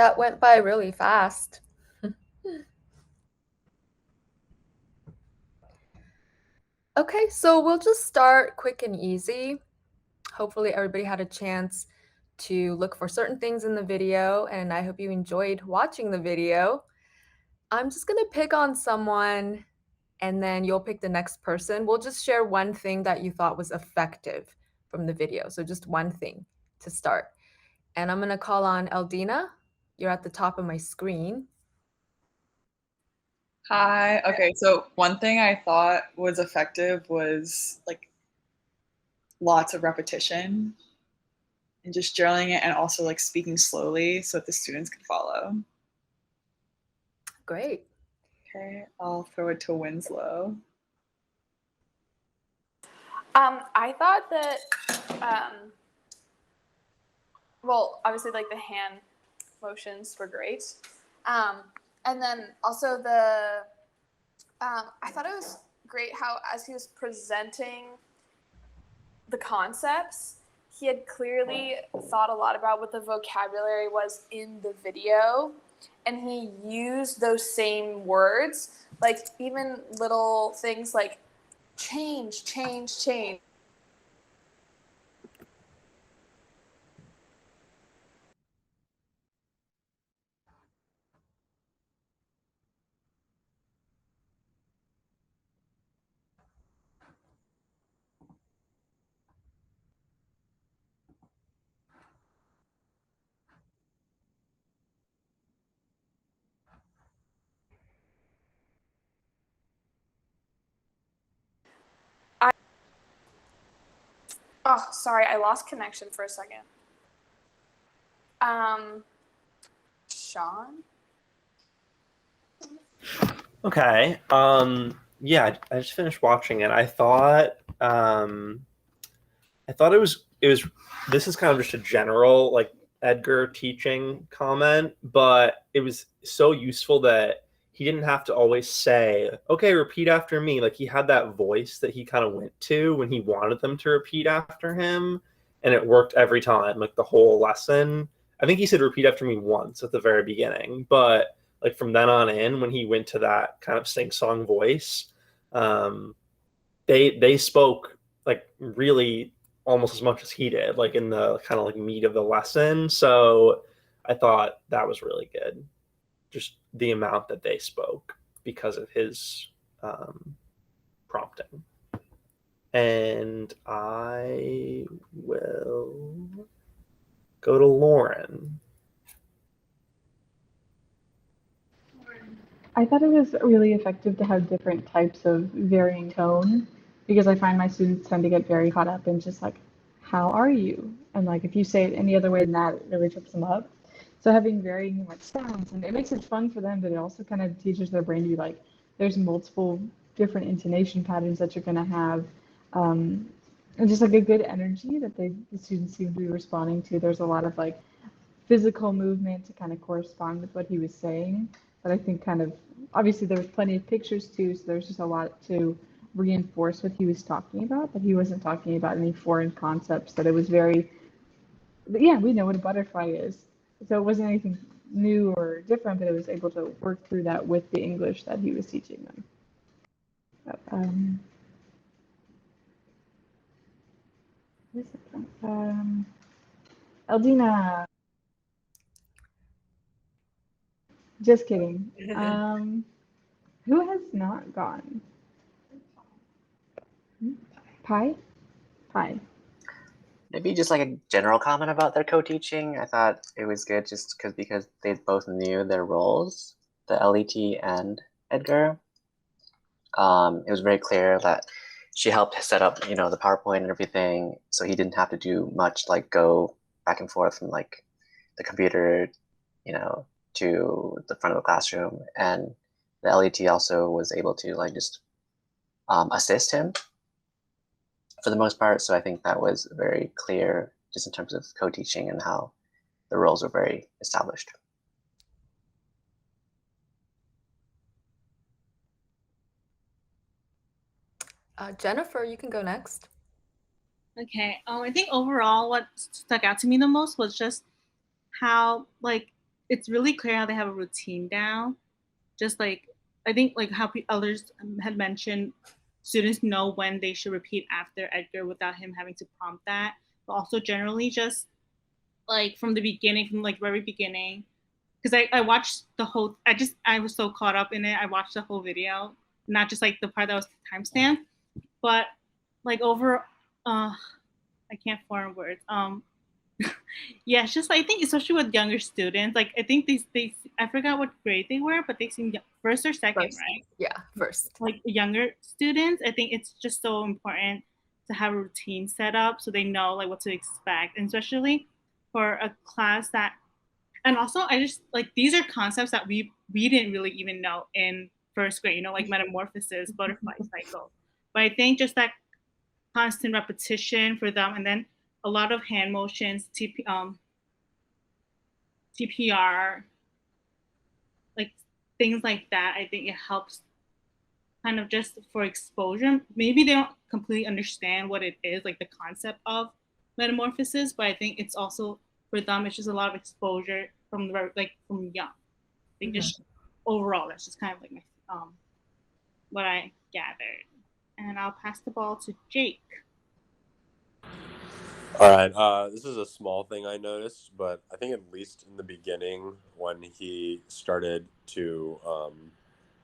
That went by really fast. Okay, so we'll just start quick and easy. Hopefully everybody had a chance to look for certain things in the video, and I hope you enjoyed watching the video. I'm just gonna pick on someone, and then you'll pick the next person. We'll just share one thing that you thought was effective from the video. So just one thing to start. And I'm gonna call on Eldina. You're at the top of my screen. Hi. Okay, so one thing I thought was effective was like lots of repetition and just journaling it and also like speaking slowly so that the students can follow. Great. Okay, I'll throw it to Winslow. I thought that, well, obviously, like the hand motions were great. And then also I thought it was great how, as he was presenting the concepts, he had clearly thought a lot about what the vocabulary was in the video, and he used those same words, like even little things like change, change, change. Oh, sorry, I lost connection for a second. Sean? Okay. Yeah, I just finished watching it. I thought it was this is kind of just a general like Edgar teaching comment, but it was so useful that he didn't have to always say, "Okay, repeat after me." Like he had that voice that he kind of went to when he wanted them to repeat after him, and it worked every time, like the whole lesson. I think he said repeat after me once at the very beginning, but like from then on in, when he went to that kind of sing-song voice, um, they spoke like really almost as much as he did, like in the kind of like meat of the lesson. So I thought that was really good. Just the amount that they spoke because of his prompting. And I will go to Lauren. I thought it was really effective to have different types of varying tone because I find my students tend to get very caught up in just like, how are you? And like if you say it any other way than that, it really trips them up. So having varying like sounds and it makes it fun for them, but it also kind of teaches their brain to be like, there's multiple different intonation patterns that you're gonna have. Um, and just like a good energy that the students seem to be responding to. There's a lot of like physical movement to kind of correspond with what he was saying. But I think kind of obviously there was plenty of pictures too, so there's just a lot to reinforce what he was talking about. But he wasn't talking about any foreign concepts. That it was very, yeah, we know what a butterfly is, so it wasn't anything new or different. But it was able to work through that with the English that he was teaching them. What is it? Eldina. Just kidding. Who has not gone? Pie? Pie. Maybe just like a general comment about their co-teaching. I thought it was good just because they both knew their roles, the LET and Edgar. It was very clear that she helped set up, the PowerPoint and everything, so he didn't have to do much like go back and forth from like the computer, to the front of the classroom. And the LET also was able to like just assist him for the most part. So I think that was very clear just in terms of co-teaching and how the roles were very established. Jennifer, you can go next. Okay. I think overall what stuck out to me the most was just how like it's really clear how they have a routine down. Just like I think like how others had mentioned, students know when they should repeat after Edgar without him having to prompt that. But also generally just like from the beginning, from like very beginning, because I watched the whole. I was so caught up in it. I watched the whole video, not just like the part that was timestamped, but like over. I can't form words. Yeah, it's just I think especially with younger students, like I think they I forgot what grade they were, but they seem first or second, First. right? Yeah, first. Like younger students, I think it's just so important to have a routine set up so they know like what to expect, and especially for a class that. And also, I just like these are concepts that we didn't really even know in first grade, you know, like metamorphosis, butterfly cycle. But I think just that constant repetition for them, and then a lot of hand motions, TPR, like things like that. I think it helps kind of just for exposure. Maybe they don't completely understand what it is, like the concept of metamorphosis, but I think it's also for them. It's just a lot of exposure from from young. I think just overall, that's just kind of like my what I gathered. And I'll pass the ball to Jake. All right. This is a small thing I noticed, but I think at least in the beginning, when he started to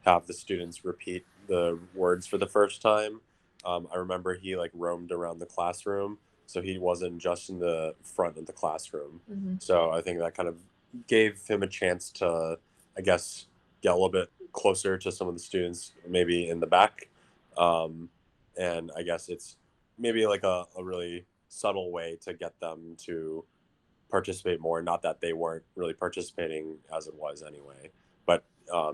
have the students repeat the words for the first time, I remember he like roamed around the classroom, so he wasn't just in the front of the classroom. So I think that kind of gave him a chance to, I guess, get a little bit closer to some of the students, maybe in the back. And I guess it's maybe like a really subtle way to get them to participate more. Not that they weren't really participating as it was anyway, but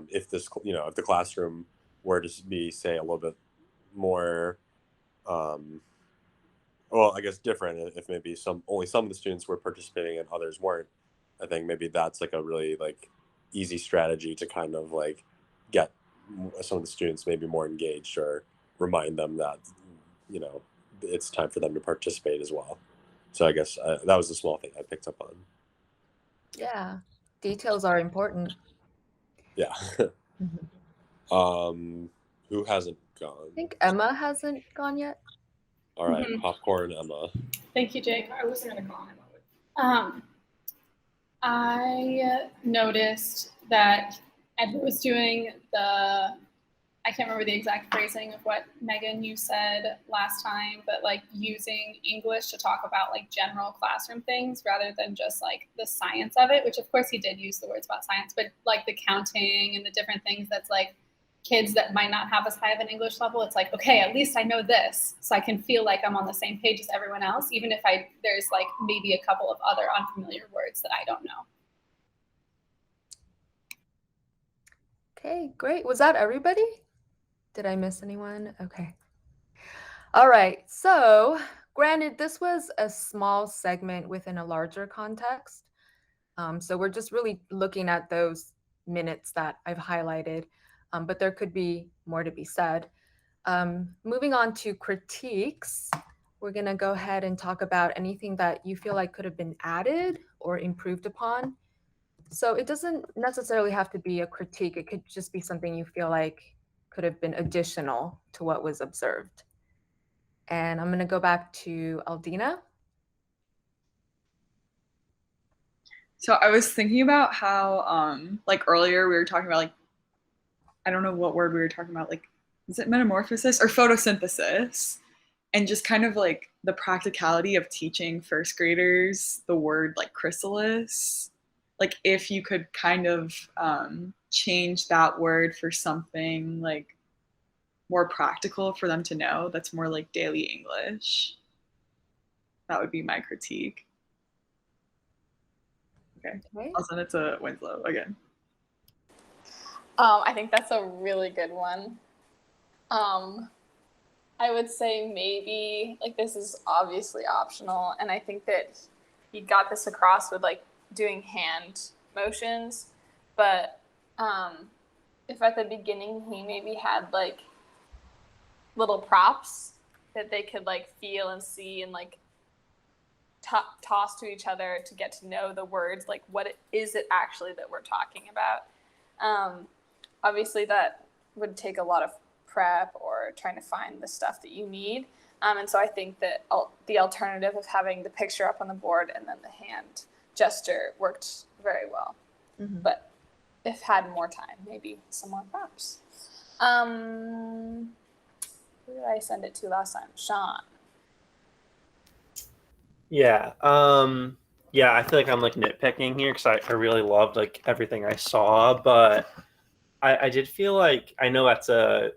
if this, if the classroom were to be, say, a little bit more, well, I guess different, if maybe only some of the students were participating and others weren't, I think maybe that's like a really like easy strategy to kind of like get some of the students maybe more engaged, or remind them that, it's time for them to participate as well. So I guess that was a small thing I picked up on. Yeah, details are important. Yeah. Who hasn't gone? I think Emma hasn't gone yet. All right, Popcorn Emma. Thank you, Jake. I wasn't going to call him. I noticed that Edward was doing I can't remember the exact phrasing of what Megan you said last time, but like using English to talk about like general classroom things rather than just like the science of it, which of course he did use the words about science, but like the counting and the different things that's like kids that might not have as high of an English level, it's like, okay, at least I know this, so I can feel like I'm on the same page as everyone else, even if there's like maybe a couple of other unfamiliar words that I don't know. Okay, great. Was that everybody? Did I miss anyone? Okay. All right. So, granted, this was a small segment within a larger context. So we're just really looking at those minutes that I've highlighted, but there could be more to be said. Moving on to critiques, we're going to go ahead and talk about anything that you feel like could have been added or improved upon. So it doesn't necessarily have to be a critique. It could just be something you feel like could have been additional to what was observed. And I'm going to go back to Aldina. So I was thinking about how, like earlier we were talking about, like, I don't know what word we were talking about, like, is it metamorphosis or photosynthesis? And just kind of like the practicality of teaching first graders the word like chrysalis. Like if you could kind of change that word for something like more practical for them to know, that's more like daily English. That would be my critique. Okay. I'll send it to Winslow again. I think that's a really good one. I would say maybe, like, this is obviously optional, and I think that he got this across with, like, doing hand motions, but if at the beginning he maybe had, like, little props that they could, like, feel and see and, like, toss to each other to get to know the words, like what is it actually that we're talking about. Obviously that would take a lot of prep or trying to find the stuff that you need. And so I think that the alternative of having the picture up on the board and then the hand gesture worked very well. Mm-hmm. But if had more time, maybe some more props. Who did I send it to last time? Sean. Yeah. Yeah, I feel like I'm like nitpicking here because I really loved like everything I saw, but I did feel like I know that's a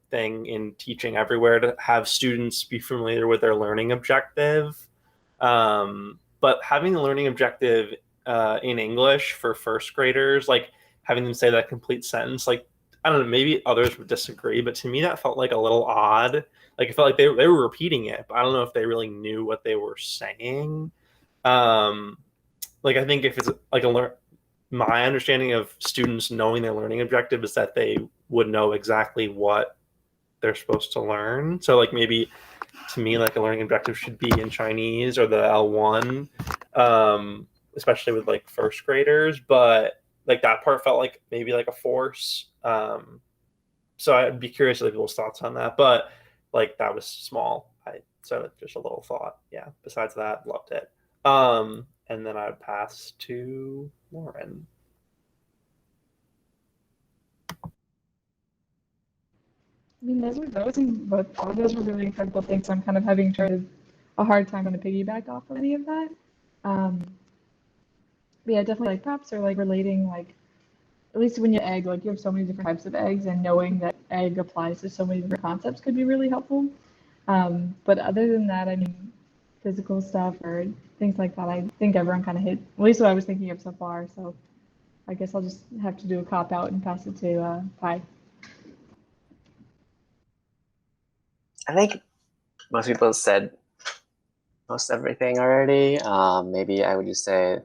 thing in teaching everywhere to have students be familiar with their learning objective. But having the learning objective in English for first graders, like having them say that complete sentence, like I don't know, maybe others would disagree, but to me that felt like a little odd. Like I felt like they were repeating it, but I don't know if they really knew what they were saying. Um, like I think if it's like my understanding of students knowing their learning objective is that they would know exactly what they're supposed to learn. So like maybe to me like a learning objective should be in Chinese or the L1, especially with like first graders. But like that part felt like maybe like a force. So I'd be curious of people's thoughts on that. But like that was small. So just a little thought. Yeah. Besides that, loved it. And then I would pass to Lauren. I mean, those and both all of those were really incredible things. I'm kind of having a hard time on to piggyback off of any of that. But yeah, definitely like props or like relating like at least when you egg, like you have so many different types of eggs, and knowing that egg applies to so many different concepts could be really helpful. But other than that, I mean, physical stuff or things like that, I think everyone kind of hit at least what I was thinking of so far. So I guess I'll just have to do a cop out and pass it to Pi. I think most people said most everything already. Maybe I would just say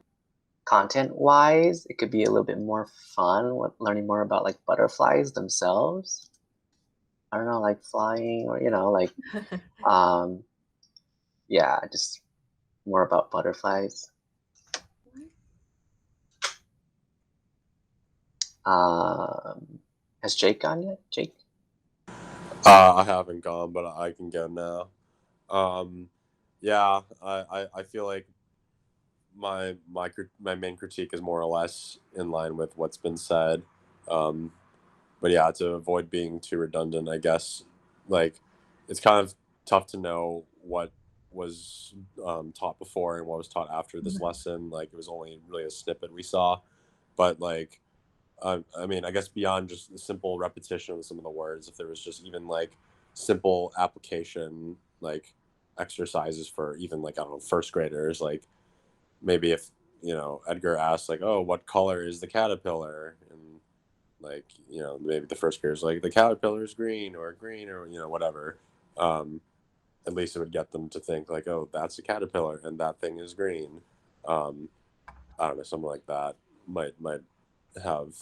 content-wise, it could be a little bit more fun with learning more about like butterflies themselves. I don't know, like flying or like yeah, just more about butterflies. Has Jake gone yet? Jake? I haven't gone, but I can go now. Yeah, I feel like my main critique is more or less in line with what's been said. But yeah, to avoid being too redundant, I guess like it's kind of tough to know what was taught before and what was taught after this lesson. Like it was only really a snippet we saw, but like I mean, I guess beyond just the simple repetition of some of the words, if there was just even like simple application, like exercises for even like, I don't know, first graders, like maybe if, Edgar asked like, oh, what color is the caterpillar? And like, maybe the first grader's like, the caterpillar is green or whatever. At least it would get them to think like, oh, that's a caterpillar and that thing is green. I don't know, something like that might have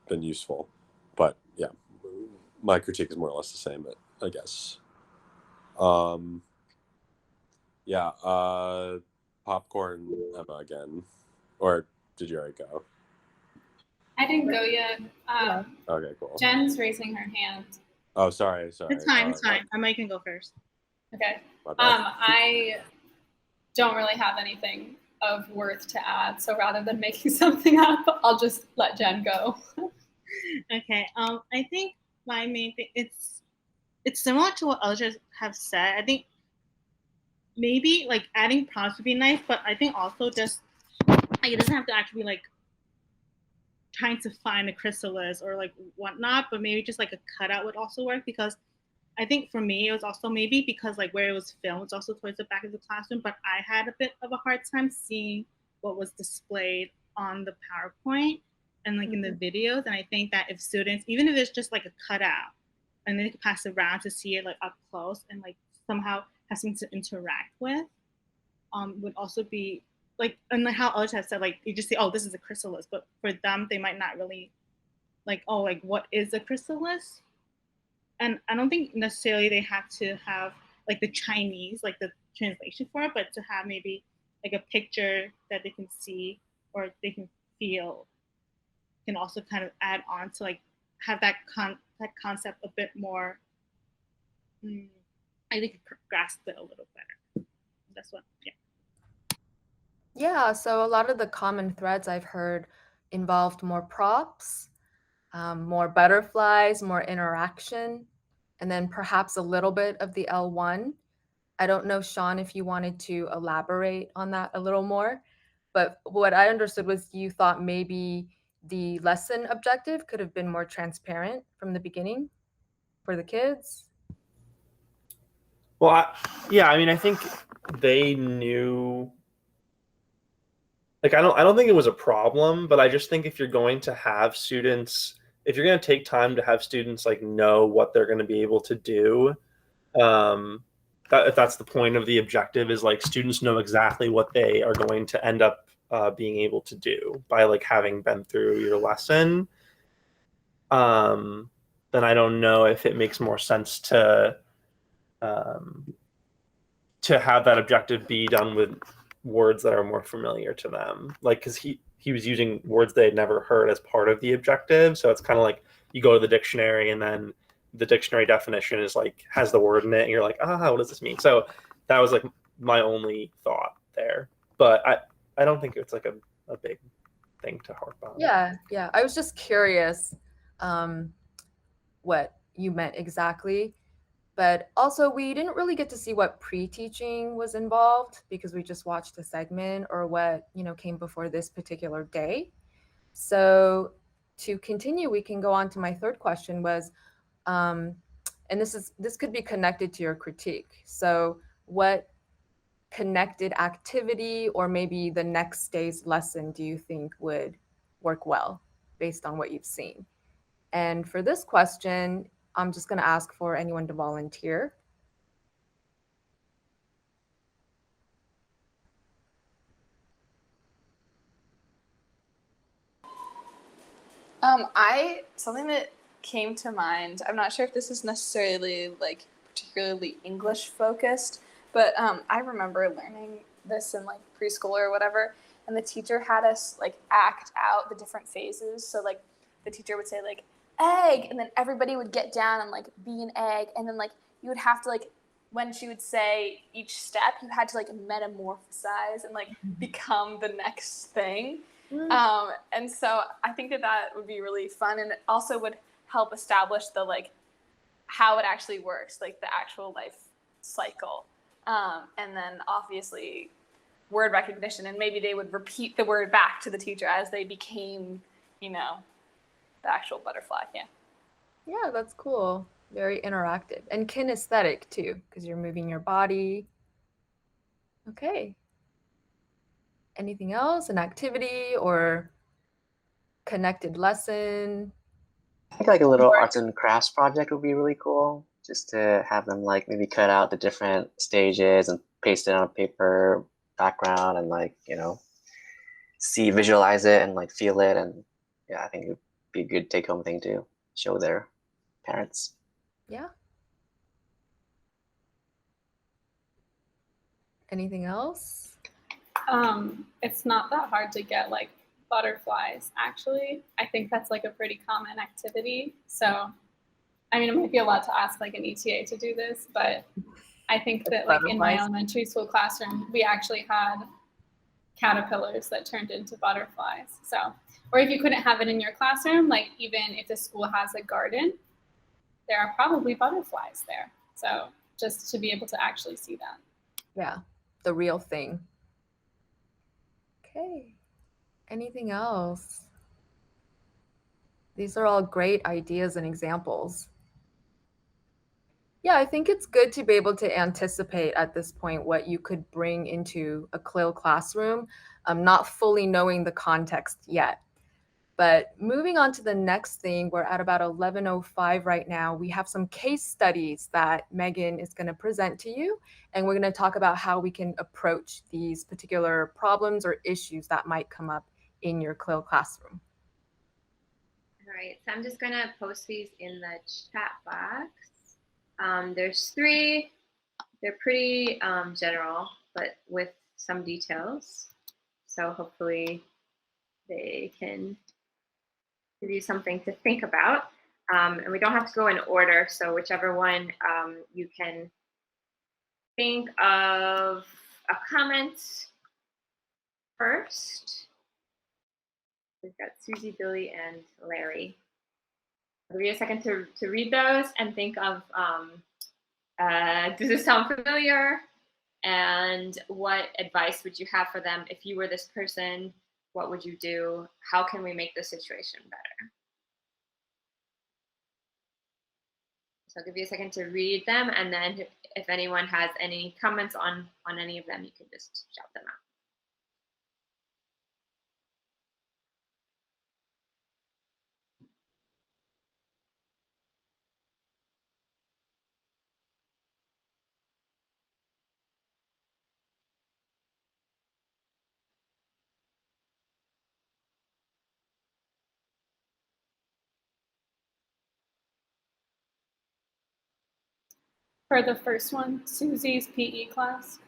been useful, but yeah, my critique is more or less the same, but I guess yeah, popcorn Emma again, or did you already go? I didn't go yet. Okay, cool. Jen's raising her hand. Oh, sorry. It's fine. It's fine. I might can go first. Okay. My bad. I don't really have anything of worth to add, so rather than making something up, I'll just let Jen go. Okay. I think my main thing it's similar to what others have said. I think maybe like adding prompts would be nice, but I think also just like it doesn't have to actually be like trying to find a chrysalis or like whatnot, but maybe just like a cutout would also work, because I think for me it was also maybe because like where it was filmed, it's also towards the back of the classroom, but I had a bit of a hard time seeing what was displayed on the PowerPoint and like in the videos. And I think that if students, even if it's just like a cutout, and then they could pass it around to see it like up close and like somehow have something to interact with, would also be like, and like how others have said, like you just say, oh, this is a chrysalis, but for them they might not really like, oh, like what is a chrysalis? And I don't think necessarily they have to have like the Chinese, like the translation for it, but to have maybe like a picture that they can see or they can feel can also kind of add on to like have that concept a bit more. I think grasp it a little better. That's what, yeah. Yeah, so a lot of the common threads I've heard involved more props, more butterflies, more interaction, and then perhaps a little bit of the L1. I don't know, Sean, if you wanted to elaborate on that a little more, but what I understood was you thought maybe the lesson objective could have been more transparent from the beginning for the kids. Well, yeah, I mean, I think they knew. Like, I don't think it was a problem, but I just think if you're going to have students, if you're going to take time to have students like know what they're going to be able to do, if that's the point of the objective, is like students know exactly what they are going to end up being able to do by like having been through your lesson. Then I don't know if it makes more sense um, to have that objective be done with words that are more familiar to them, like because he was using words they had never heard as part of the objective, so it's kind of like you go to the dictionary and then the dictionary definition is like has the word in it and you're like, what does this mean? So that was like my only thought there, but I don't think it's like a big thing to harp on. Yeah, I was just curious what you meant exactly. But also, we didn't really get to see what pre-teaching was involved because we just watched a segment or what, came before this particular day. So to continue, we can go on to my third question was, and this could be connected to your critique. So what connected activity or maybe the next day's lesson do you think would work well based on what you've seen? And for this question, I'm just going to ask for anyone to volunteer. Something that came to mind. I'm not sure if this is necessarily like particularly English focused, but I remember learning this in like preschool or whatever, and the teacher had us like act out the different phases. So like the teacher would say like egg, and then everybody would get down and like be an egg, and then like you would have to like when she would say each step, you had to like metamorphosize and like become the next thing. And so I think that would be really fun, and it also would help establish the like how it actually works, like the actual life cycle, and then obviously word recognition, and maybe they would repeat the word back to the teacher as they became, the actual butterfly. Yeah, that's cool. Very interactive and kinesthetic too, because you're moving your body. Okay. Anything else? An activity or connected lesson? I think like a little arts and crafts project would be really cool, just to have them like maybe cut out the different stages and paste it on a paper background and like, visualize it and like feel it. And yeah, I think it would be a good take home thing to show their parents. Yeah. Anything else? It's not that hard to get like butterflies, actually. I think that's like a pretty common activity. So, I mean, it might be a lot to ask like an ETA to do this, but I think that like in my elementary school classroom, we actually had caterpillars that turned into butterflies. So, or if you couldn't have it in your classroom, like even if the school has a garden, there are probably butterflies there. So just to be able to actually see that. Yeah, the real thing. Okay. Anything else? These are all great ideas and examples. Yeah, I think it's good to be able to anticipate at this point what you could bring into a CLIL classroom, not fully knowing the context yet. But moving on to the next thing, we're at about 11:05 right now. We have some case studies that Megan is going to present to you, and we're going to talk about how we can approach these particular problems or issues that might come up in your CLIL classroom. All right, so I'm just going to post these in the chat box. There's three they're pretty general, but with some details. So hopefully they can give you something to think about. And we don't have to go in order, so whichever one you can think of a comment first. We've got Susie, Billy, and Larry. I'll give you a second to read those and think of, does this sound familiar? And what advice would you have for them if you were this person? What would you do? How can we make the situation better? So I'll give you a second to read them, and then if anyone has any comments on any of them, you can just shout them out. For the first one, Susie's PE class.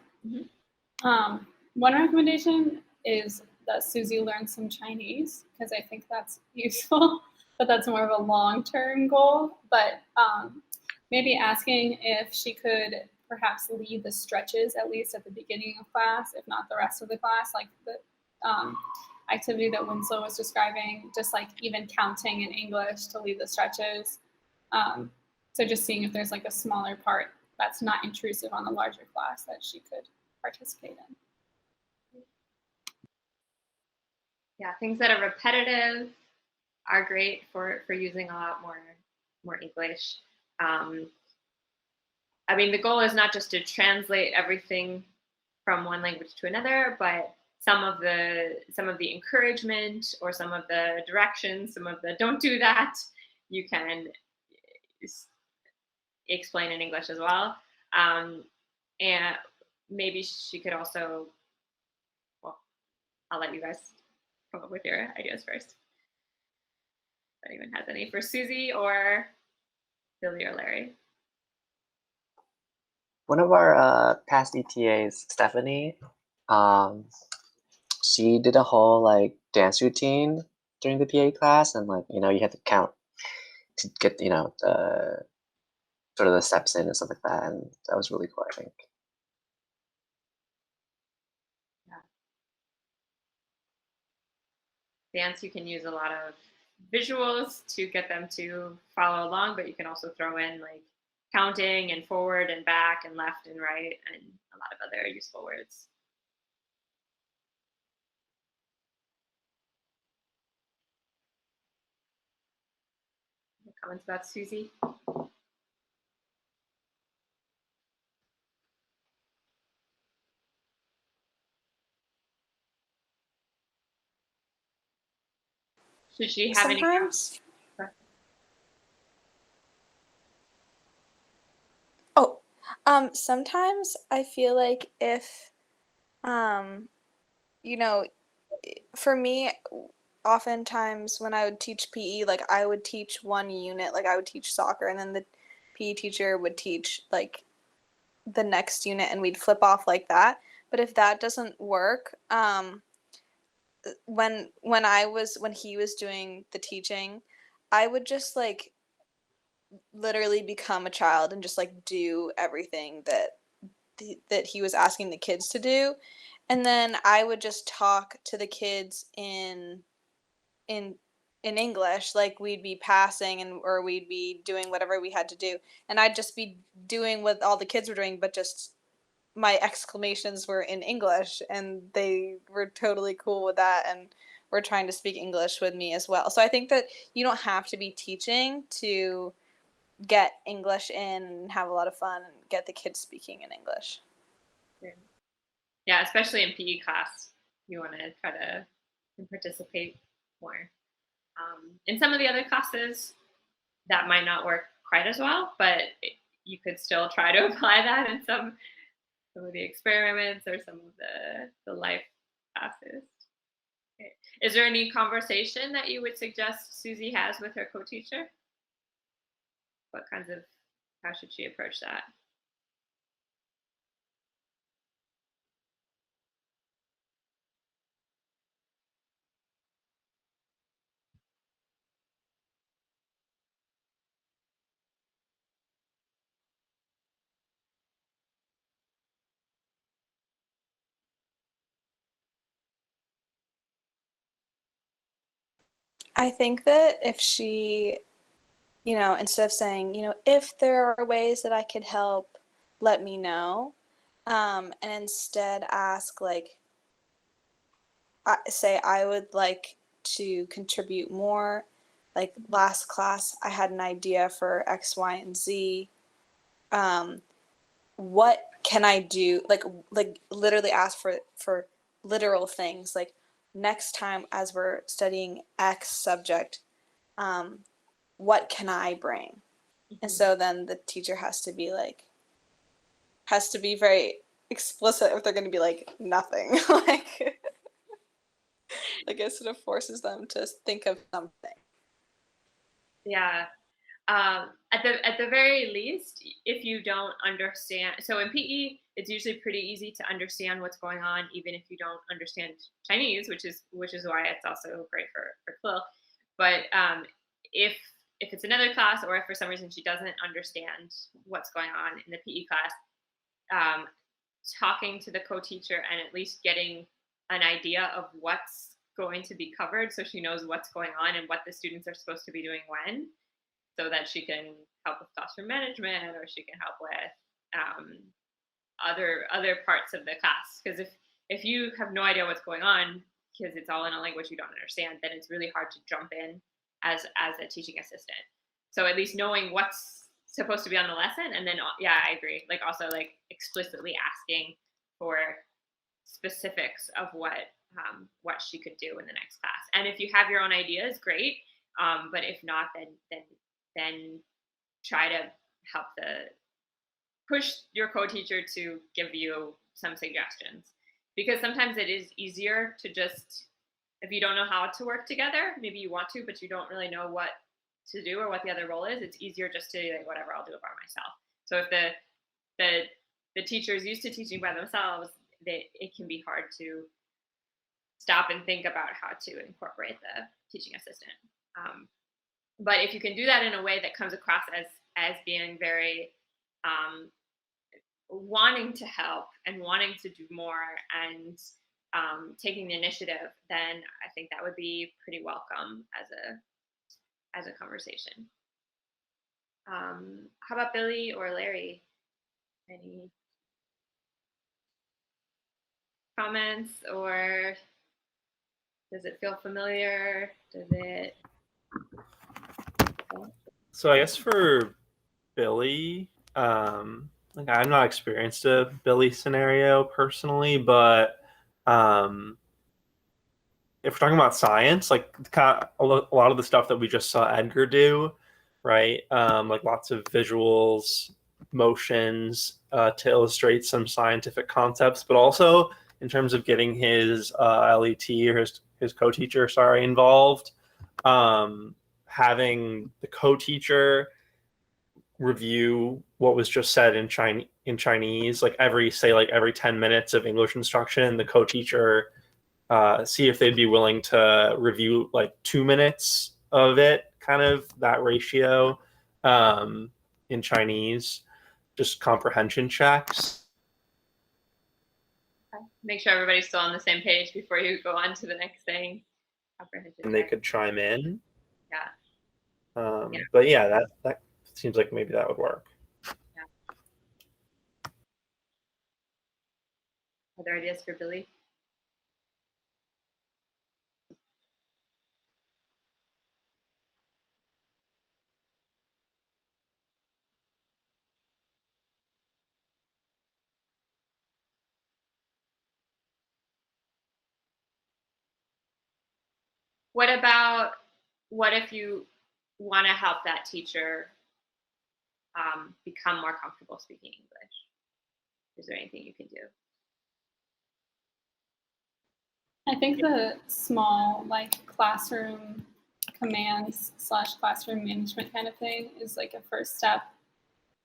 One recommendation is that Susie learn some Chinese, because I think that's useful, but that's more of a long-term goal. But maybe asking if she could perhaps lead the stretches, at least at the beginning of class, if not the rest of the class, like the activity that Winslow was describing, just like even counting in English to lead the stretches. So just seeing if there's like a smaller part that's not intrusive on the larger class that she could participate in. Yeah, things that are repetitive are great for using a lot more English. I mean, the goal is not just to translate everything from one language to another, but some of the encouragement or some of the directions, some of the don't do that, you can explain in English as well. And maybe she could also, well, I'll let you guys come up with your ideas first. If anyone has any for Susie or Billy or Larry. One of our past ETAs, Stephanie, she did a whole like dance routine during the PA class, and like you had to count to get the sort of the steps in and stuff like that, and that was really cool, I think. Dance, you can use a lot of visuals to get them to follow along, but you can also throw in like counting and forward and back and left and right and a lot of other useful words. Any comments about Susie? Should she have Sometimes, any? sometimes I feel like if, you know, for me, oftentimes when I would teach PE, like I would teach one unit, like I would teach soccer, and then the PE teacher would teach like the next unit, and we'd flip off like that. But if that doesn't work, when he was doing the teaching, I would just like literally become a child and just like do everything that he was asking the kids to do, and then I would just talk to the kids in in English, like we'd be passing and or we'd be doing whatever we had to do, and I'd just be doing what all the kids were doing, but just my exclamations were in English, and they were totally cool with that and were trying to speak English with me as well. So I think that you don't have to be teaching to get English in and have a lot of fun and get the kids speaking in English. Yeah, especially in PE class, you want to try to participate more. In some of the other classes, that might not work quite as well, but you could still try to apply that in some of the experiments or some of the life classes. Okay. Is there any conversation that you would suggest Susie has with her co-teacher? How should she approach that? I think that if she, instead of saying, if there are ways that I could help, let me know, and instead ask, like, say, I would like to contribute more. Like last class, I had an idea for X, Y, and Z. What can I do? Like literally ask for literal things. Like next time, as we're studying X subject, what can I bring? And so then the teacher has to be very explicit if they're going to be like nothing. Like it sort of forces them to think of something. Yeah. At the very least, if you don't understand, so in PE, it's usually pretty easy to understand what's going on, even if you don't understand Chinese, which is why it's also great for CLIL. But if it's another class, or if for some reason she doesn't understand what's going on in the PE class, talking to the co-teacher and at least getting an idea of what's going to be covered, so she knows what's going on and what the students are supposed to be doing when, so that she can help with classroom management, or she can help with other parts of the class. Because if you have no idea what's going on, because it's all in a language you don't understand, then it's really hard to jump in as a teaching assistant. So at least knowing what's supposed to be on the lesson, and then yeah, I agree. Like also like explicitly asking for specifics of what she could do in the next class. And if you have your own ideas, great. But if not, then try to help push your co-teacher to give you some suggestions, because sometimes it is easier to just, if you don't know how to work together, maybe you want to, but you don't really know what to do or what the other role is, it's easier just to like, whatever, I'll do it by myself. So if the teacher is used to teaching by themselves, it can be hard to stop and think about how to incorporate the teaching assistant. But if you can do that in a way that comes across as being very wanting to help and wanting to do more and taking the initiative, then I think that would be pretty welcome as a conversation. How about Billy or Larry? Any comments, or does it feel familiar? Does it? So I guess for Billy, like I'm not experienced a Billy scenario personally, but if we're talking about science, like a lot of the stuff that we just saw Edgar do, right? Like lots of visuals, motions to illustrate some scientific concepts, but also in terms of getting his LET or his co-teacher, involved, having the co-teacher review what was just said in Chinese, like every 10 minutes of English instruction, the co-teacher see if they'd be willing to review like 2 minutes of it, kind of that ratio in Chinese, just comprehension checks. Make sure everybody's still on the same page before you go on to the next thing. Comprehension and they could chime in. Yeah. But yeah, that seems like maybe that would work. Yeah. Other ideas for Billy? What if you want to help that teacher become more comfortable speaking English? Is there anything you can do? I think the small like classroom commands / classroom management kind of thing is like a first step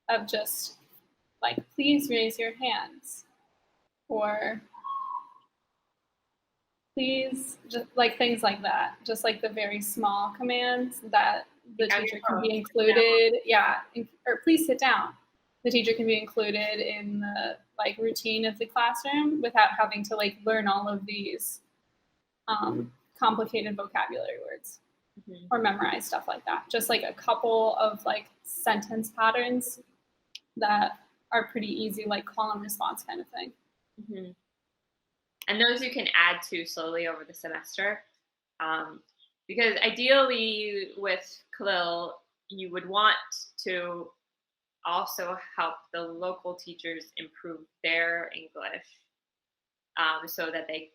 of just like, please raise your hands, or please, just like things like that, just like the very small commands that the teacher can be included. Yeah, or please sit down. The teacher can be included in the like routine of the classroom without having to like learn all of these complicated vocabulary words. or memorize stuff like that. Just like a couple of like sentence patterns that are pretty easy, like call and response kind of thing. Mm-hmm. And those you can add to slowly over the semester. Because ideally with CLIL, you would want to also help the local teachers improve their English, so that they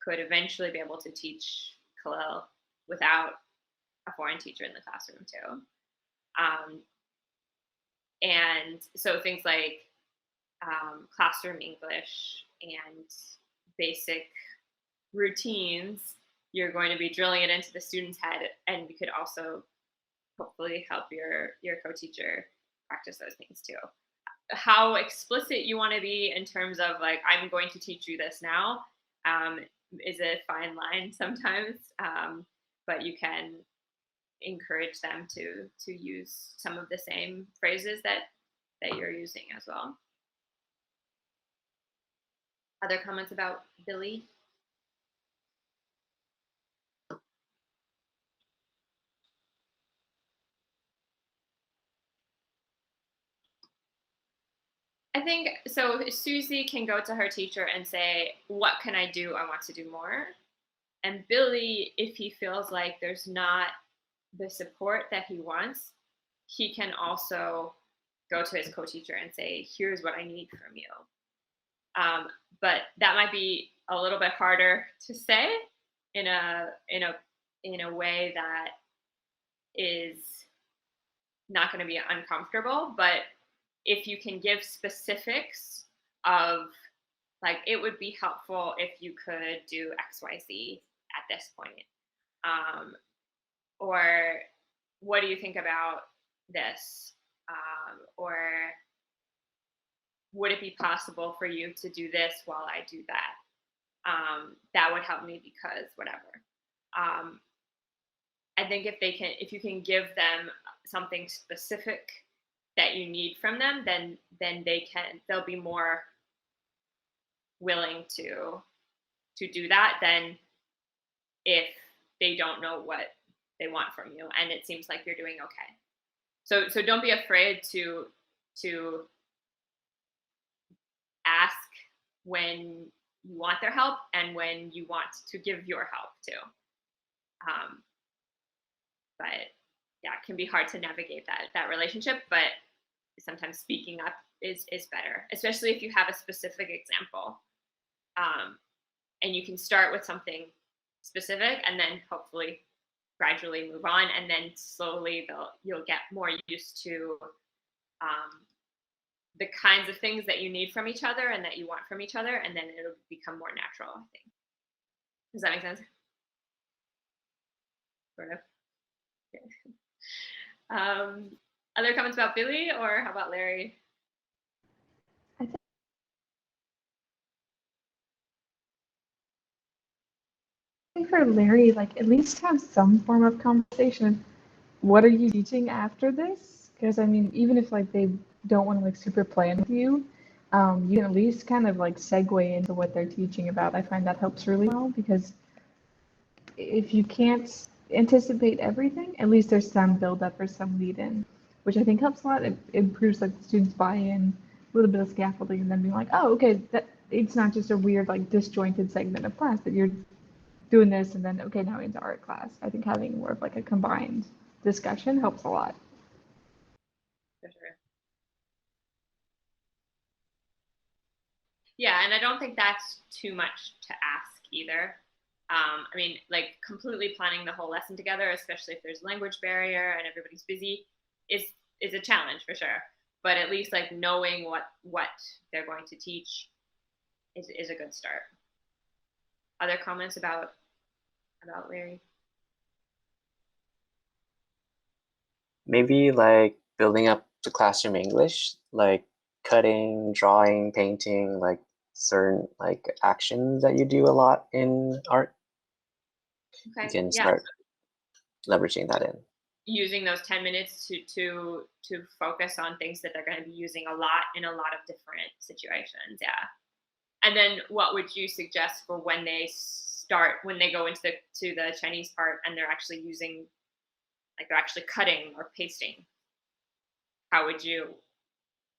could eventually be able to teach CLIL without a foreign teacher in the classroom too. And so things like classroom English and basic routines, you're going to be drilling it into the student's head, and you could also hopefully help your co-teacher practice those things too. How explicit you want to be in terms of like, I'm going to teach you this now, is a fine line sometimes, but you can encourage them to use some of the same phrases that you're using as well. Other comments about Billy? I think so. Susie can go to her teacher and say, what can I do? I want to do more. And Billy, if he feels like there's not the support that he wants, he can also go to his co-teacher and say, here's what I need from you. But that might be a little bit harder to say in a way that is not going to be uncomfortable. But if you can give specifics of like, it would be helpful if you could do XYZ at this point. Or what do you think about this? Or would it be possible for you to do this while I do that? That would help me because whatever. I think if you can give them something specific that you need from them, then they'll be more willing to do that than if they don't know what they want from you and it seems like you're doing okay. So don't be afraid to ask when you want their help and when you want to give your help too. But yeah, it can be hard to navigate that relationship, but sometimes speaking up is better, especially if you have a specific example. And you can start with something specific and then hopefully gradually move on, and then slowly you'll get more used to the kinds of things that you need from each other and that you want from each other, and then it'll become more natural, I think. Does that make sense? Sort of. Okay. Other comments about Billy, or how about Larry? I think for Larry, like at least have some form of conversation. What are you teaching after this? Because I mean, even if like they don't want to like super plan with you, you can at least kind of like segue into what they're teaching about. I find that helps really well because if you can't anticipate everything, at least there's some build up or some lead in, which I think helps a lot. It improves like the students' buy-in, a little bit of scaffolding, and then being like, oh, okay, that it's not just a weird like disjointed segment of class that you're doing this and then okay now into art class. I think having more of like a combined discussion helps a lot. For sure. Yeah, and I don't think that's too much to ask either. I mean, like completely planning the whole lesson together, especially if there's language barrier and everybody's busy, is a challenge for sure. But at least like knowing what they're going to teach is a good start. Other comments about Larry? Maybe like building up the classroom English, like cutting, drawing, painting, like certain like actions that you do a lot in art. Okay. You can start leveraging that in. Using those 10 minutes to focus on things that they're going to be using a lot in a lot of different situations. Yeah. And then what would you suggest for when they go into the Chinese part and they're actually using like they're actually cutting or pasting, how would you?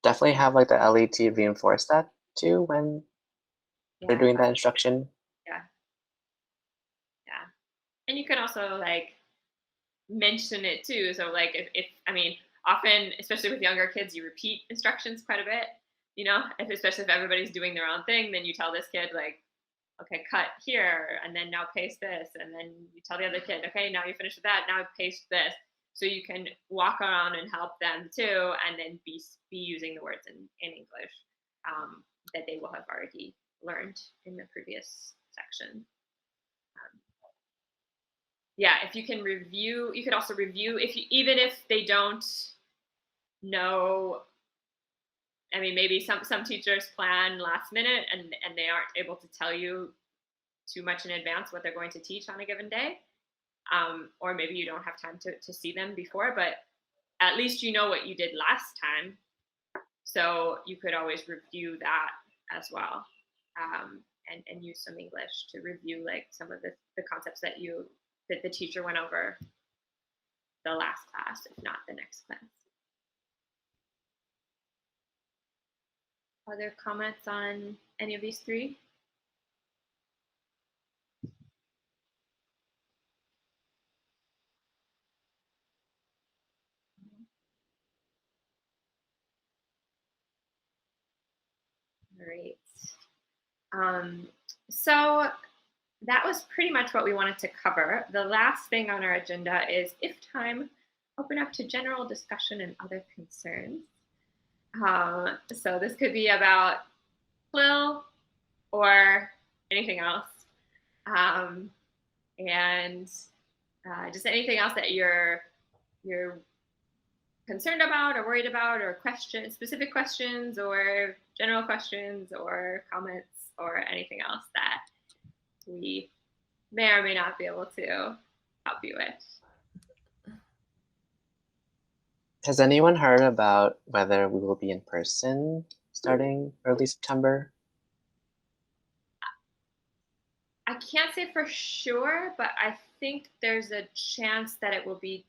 Definitely have like the LET reinforce that too when they're doing that instruction. Yeah. Yeah. And you can also like mention it too. So like if I mean, often, especially with younger kids, you repeat instructions quite a bit, especially if everybody's doing their own thing, then you tell this kid like, okay, cut here, and then now paste this, and then you tell the other kid, okay, now you finish with that, now paste this. So you can walk around and help them too, and then be using the words in English that they will have already learned in the previous section. Yeah, if you can review, you could also review even if they don't know. I mean, maybe some teachers plan last minute and they aren't able to tell you too much in advance what they're going to teach on a given day. Or maybe you don't have time to see them before, but at least you know what you did last time. So you could always review that as well, and use some English to review like some of the concepts that the teacher went over the last class, if not the next class. Other comments on any of these three? Great. So that was pretty much what we wanted to cover. The last thing on our agenda is, if time, open up to general discussion and other concerns. So this could be about CLIL or anything else. And just anything else that you're concerned about or worried about, or specific questions or general questions or comments or anything else that we may or may not be able to help you with. Has anyone heard about whether we will be in person starting early September? I can't say for sure, but I think there's a chance that it will be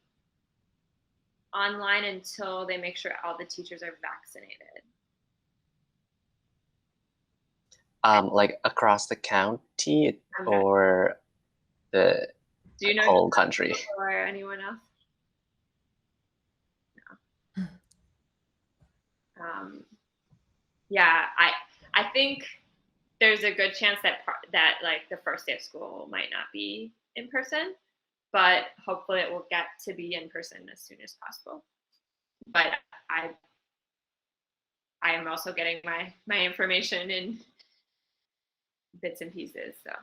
online until they make sure all the teachers are vaccinated. Like across the county or the whole country? Or anyone else? No. Yeah, I think there's a good chance that like the first day of school might not be in person, but hopefully it will get to be in person as soon as possible. But I am also getting my information in bits and pieces. So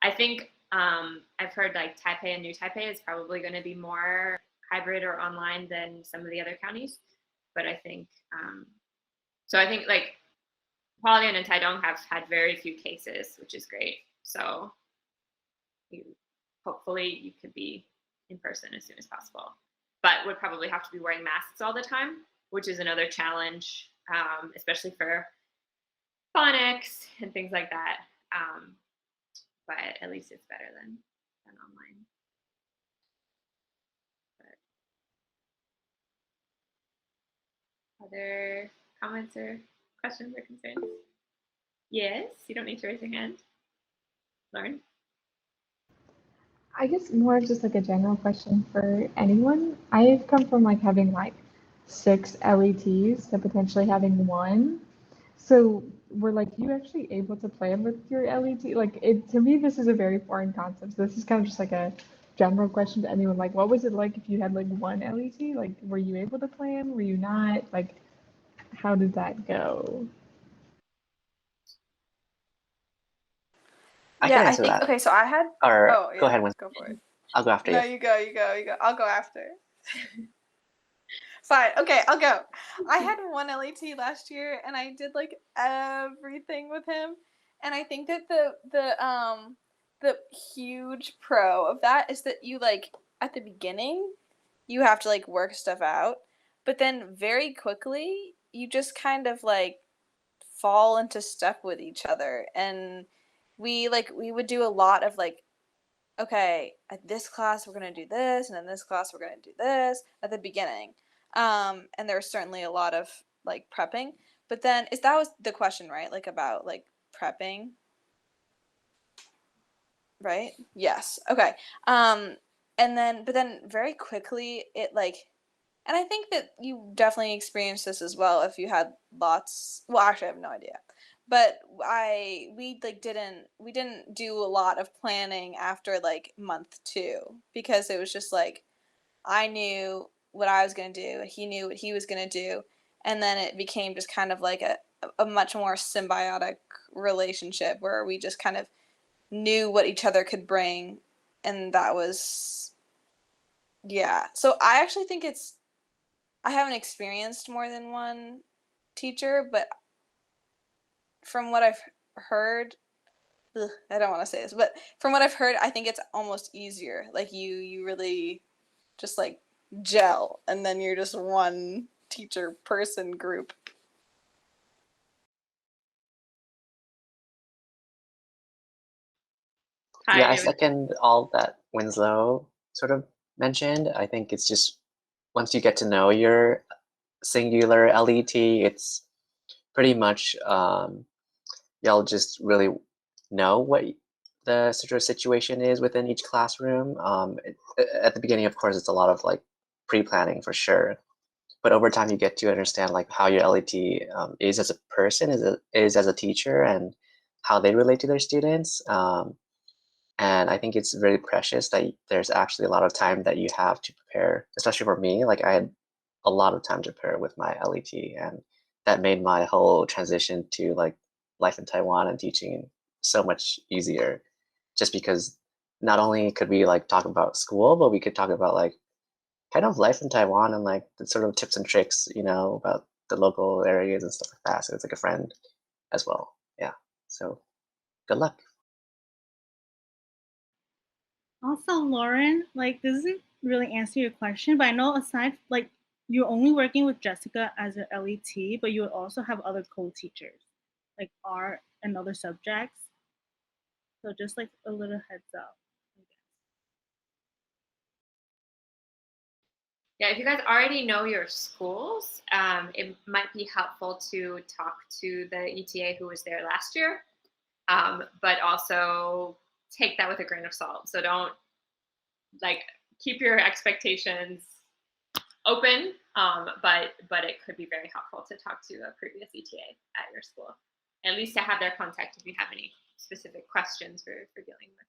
I think I've heard like Taipei and New Taipei is probably going to be more hybrid or online than some of the other counties. But I think so. I think like Hualien and Taidong have had very few cases, which is great. So hopefully you could be in person as soon as possible, but would probably have to be wearing masks all the time, which is another challenge, especially for phonics and things like that. But at least it's better than online. But other comments or questions or concerns? Yes, you don't need to raise your hand. Lauren? I guess more of just like a general question for anyone. I've come from like having like 6 LETs to potentially having 1. So were like you actually able to plan with your LET? Like to me, this is a very foreign concept. So this is kind of just like a general question to anyone. Like, what was it like if you had like 1 LET? Like, were you able to plan? Were you not? Like, how did that go? I can answer that. Okay, so I had. Or yeah, go ahead, Winston. go for it. I'll go after No, you. you go. I'll go after. Fine. Okay, I'll go. I had 1 LET last year, and I did like everything with him. And I think that the huge pro of that is that you like at the beginning, you have to like work stuff out, but then very quickly you just kind of like fall into step with each other, and we would do a lot of like okay, at this class we're going to do this, and in this class we're going to do this at the beginning. And there's certainly a lot of like prepping, but then that was the question, right? Like about like prepping, right? Yes. Okay. And then but then very quickly it like, and I think that you definitely experienced this as well if you had lots, well actually I have no idea. But we didn't do a lot of planning after like month 2 because it was just like I knew what I was going to do, he knew what he was going to do, and then it became just kind of like a much more symbiotic relationship where we just kind of knew what each other could bring, and that was, yeah. So I actually think I haven't experienced more than one teacher, but from what I've heard, ugh, I don't want to say this, but from what I've heard, I think it's almost easier. Like you really just like gel, and then you're just one teacher person group. Yeah, I Hi. second all that Winslow sort of mentioned. I think it's just once you get to know your singular LET, it's pretty much y'all just really know what the sort of situation is within each classroom. At the beginning, of course, it's a lot of like pre-planning for sure, but over time you get to understand like how your LET is as a person, is as a teacher, and how they relate to their students. And I think it's very precious that there's actually a lot of time that you have to prepare, especially for me. Like I had a lot of time to prepare with my LET, and that made my whole transition to like life in Taiwan and teaching so much easier. Just because not only could we like talk about school, but we could talk about like kind of life in Taiwan and like the sort of tips and tricks, about the local areas and stuff like that. So it's like a friend as well. Yeah. So good luck. Also, Lauren, like this doesn't really answer your question, but I know aside like you're only working with Jessica as an LET, but you would also have other co-teachers, like art and other subjects. So just like a little heads up. Yeah, if you guys already know your schools, it might be helpful to talk to the ETA who was there last year, but also take that with a grain of salt. So don't like keep your expectations open, but it could be very helpful to talk to a previous ETA at your school, at least to have their contact if you have any specific questions for dealing with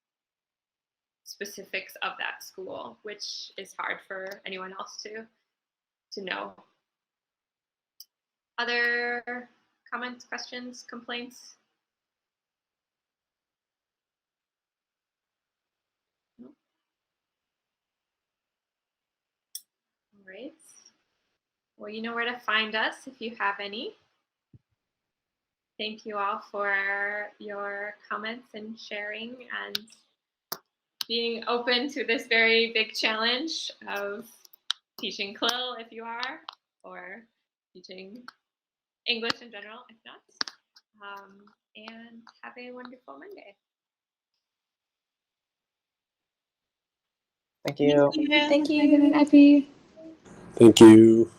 specifics of that school, which is hard for anyone else to know. Other comments, questions, complaints? No? All right. Well, you know where to find us if you have any. Thank you all for your comments and sharing and being open to this very big challenge of teaching CLIL if you are, or teaching English in general if not. And have a wonderful Monday. Thank you. Thank Megan and you. Effie. Thank you.